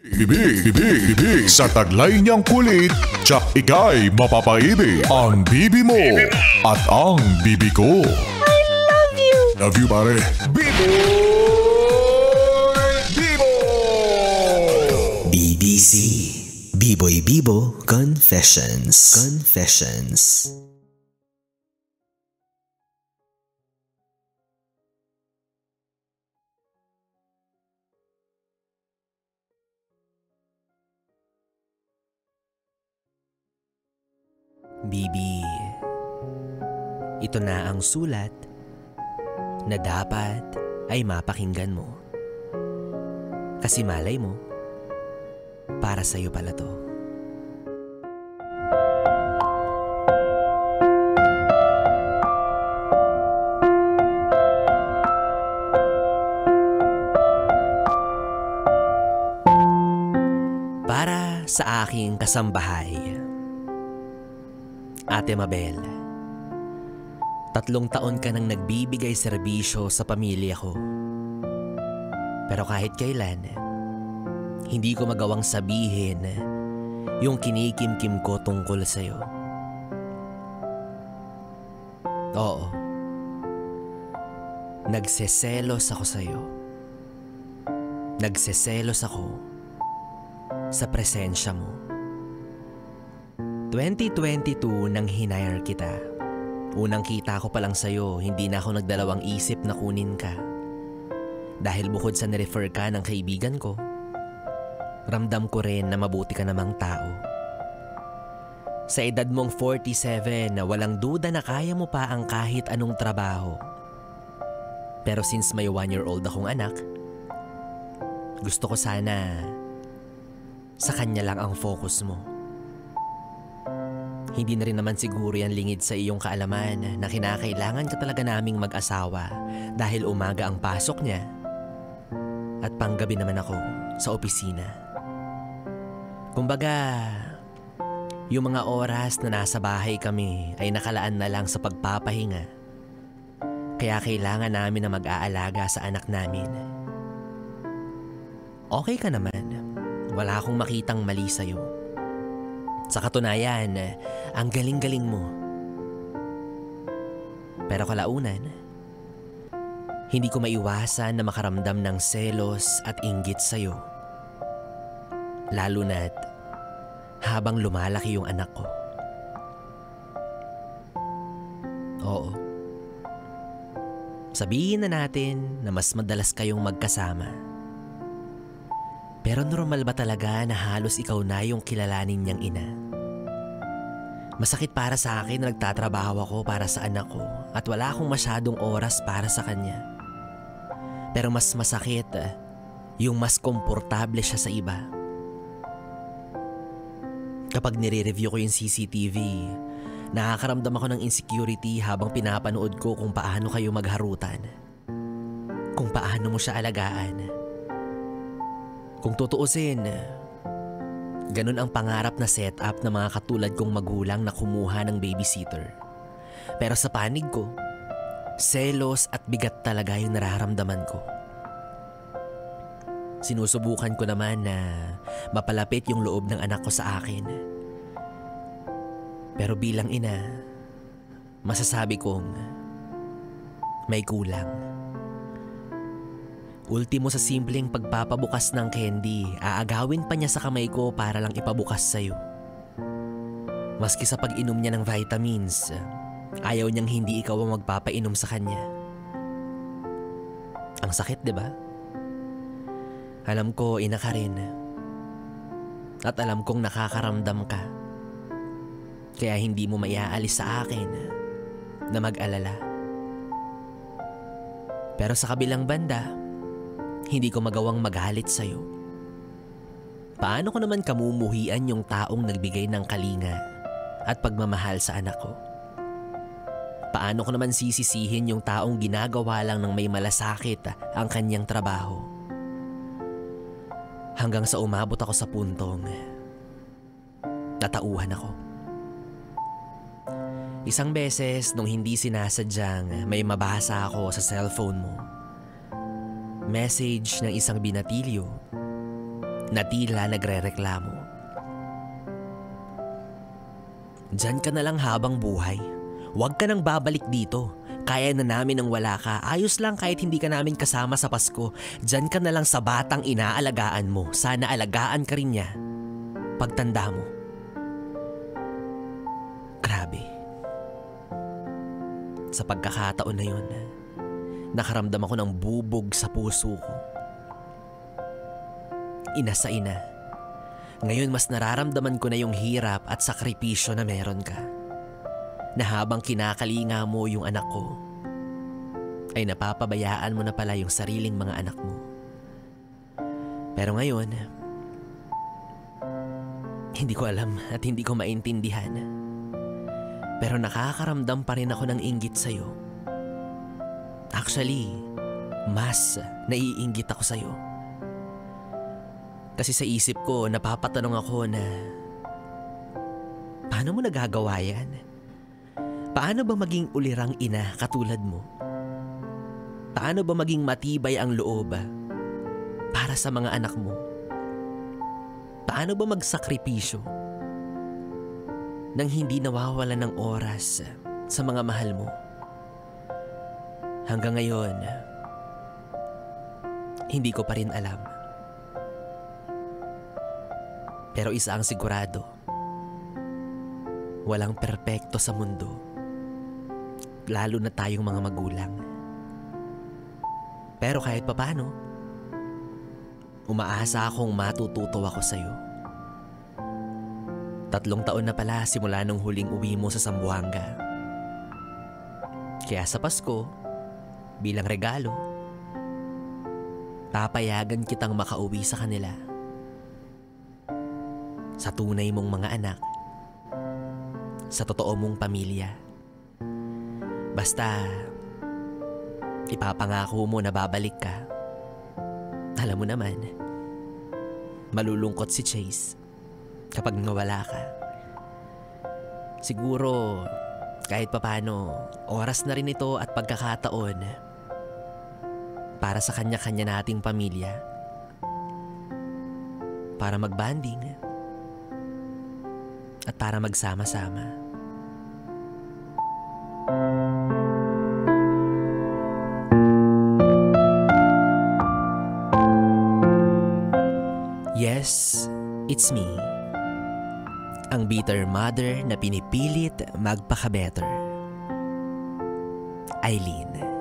Ibig sa taglay niyang kulit, tsak ika'y mapapaibig. Ang bibi mo at ang bibi ko. I love you! Love you, pare. BBC Biboy Bibo Confessions. Bibi, ito na ang sulat na dapat ay mapakinggan mo. Kasi malay mo, para sa'yo pala to. Para sa aking kasambahay, Ate Mabel, 3 taon ka nang nagbibigay serbisyo sa pamilya ko. Pero kahit kailan, hindi ko magawang sabihin yung kinikimkim ko tungkol sa'yo. Oo, nagseselos ako sa'yo. Nagseselos ako sa presensya mo. 2022 nang hinire kita. Unang kita ko pa lang sa'yo, hindi na ako nagdalawang isip na kunin ka. Dahil bukod sa nirefer ka ng kaibigan ko, ramdam ko rin na mabuti ka namang tao. Sa edad mong 47 na walang duda na kaya mo pa ang kahit anong trabaho. Pero since may 1-year-old akong anak, gusto ko sana sa kanya lang ang focus mo. Hindi na rin naman siguro yan lingid sa iyong kaalaman na kinakailangan ka talaga naming mag-asawa dahil umaga ang pasok niya at panggabi naman ako sa opisina. Kumbaga, yung mga oras na nasa bahay kami ay nakalaan na lang sa pagpapahinga. Kaya kailangan namin na mag-aalaga sa anak namin. Okay ka naman. Wala akong makitang mali sa'yo. Sa katunayan, ang galing-galing mo. Pero kalaunan, hindi ko maiwasan na makaramdam ng selos at inggit sa'yo. Lalo na't habang lumalaki yung anak ko. Oo. Sabihin na natin na mas madalas kayong magkasama. Pero normal ba talaga na halos ikaw na yung kilalanin niyang ina? Masakit para sa akin na nagtatrabaho ako para sa anak ko at wala akong masyadong oras para sa kanya. Pero mas masakit yung mas komportable siya sa iba. Kapag nire-review ko yung CCTV, nakakaramdam ako ng insecurity habang pinapanood ko kung paano kayo magharutan. Kung paano mo siya alagaan. Kung tutuusin, ganun ang pangarap na setup ng mga katulad kong magulang na kumuha ng babysitter. Pero sa panig ko, selos at bigat talaga yung nararamdaman ko. Sinusubukan ko naman na mapalapit yung loob ng anak ko sa akin. Pero bilang ina, masasabi kong may kulang. Ultimo sa simpleng pagpapabukas ng candy, aagawin pa niya sa kamay ko para lang ipabukas sa'yo. Maski sa pag-inom niya ng vitamins, ayaw niyang hindi ikaw ang magpapainom sa kanya. Ang sakit, di ba? Alam ko, ina ka rin. At alam kong nakakaramdam ka. Kaya hindi mo maiaalis sa akin na mag-alala. Pero sa kabilang banda, hindi ko magawang magalit sa'yo. Paano ko naman kamumuhian yung taong nagbigay ng kalinga at pagmamahal sa anak ko? Paano ko naman sisisihin yung taong ginagawa lang ng may malasakit ang kanyang trabaho? Hanggang sa umabot ako sa puntong natauhan ako. Isang beses nung hindi sinasadyang may mabasa ako sa cellphone mo. Message ng isang binatilyo na tila nagrereklamo. Diyan ka na lang habang buhay. Huwag ka nang babalik dito. Kaya na namin nang wala ka. Ayos lang kahit hindi ka namin kasama sa Pasko. Diyan ka na lang sa batang inaalagaan mo. Sana alagaan ka rin niya pagtanda mo. Grabe. Sa pagkakataon na yun, nakaramdam ako ng bubog sa puso ko. Ina sa ina. Ngayon mas nararamdaman ko na yung hirap at sakripisyo na meron ka. Na habang kinakalinga mo yung anak ko, ay napapabayaan mo na pala yung sariling mga anak mo. Pero ngayon, hindi ko alam at hindi ko maintindihan. Pero nakakaramdam pa rin ako ng inggit sa'yo. Actually, mas naiinggit ako sa'yo. Kasi sa isip ko, napapatanong ako na paano mo nagagawa yan? Paano ba maging ulirang ina katulad mo? Paano ba maging matibay ang loob para sa mga anak mo? Paano ba magsakripisyo nang hindi nawawalan ng oras sa mga mahal mo? Hanggang ngayon, hindi ko pa rin alam. Pero isa ang sigurado, walang perpekto sa mundo, lalo na tayong mga magulang. Pero kahit papano, umaasa akong matututo ako sa'yo. 3 taon na pala simula nung huling uwi mo sa Zamboanga. Kaya sa Pasko, bilang regalo, papayagan kitang makauwi sa kanila. Sa tunay mong mga anak, sa totoo mong pamilya. Basta, ipapangako mo na babalik ka. Alam mo naman, malulungkot si Chase kapag nawala ka. Siguro, kahit papano, oras na rin ito at pagkakataon para sa kanya-kanya nating pamilya. Para magbanding at para magsama-sama. Yes, it's me. Ang bitter mother na pinipilit magpaka-better. Eileen.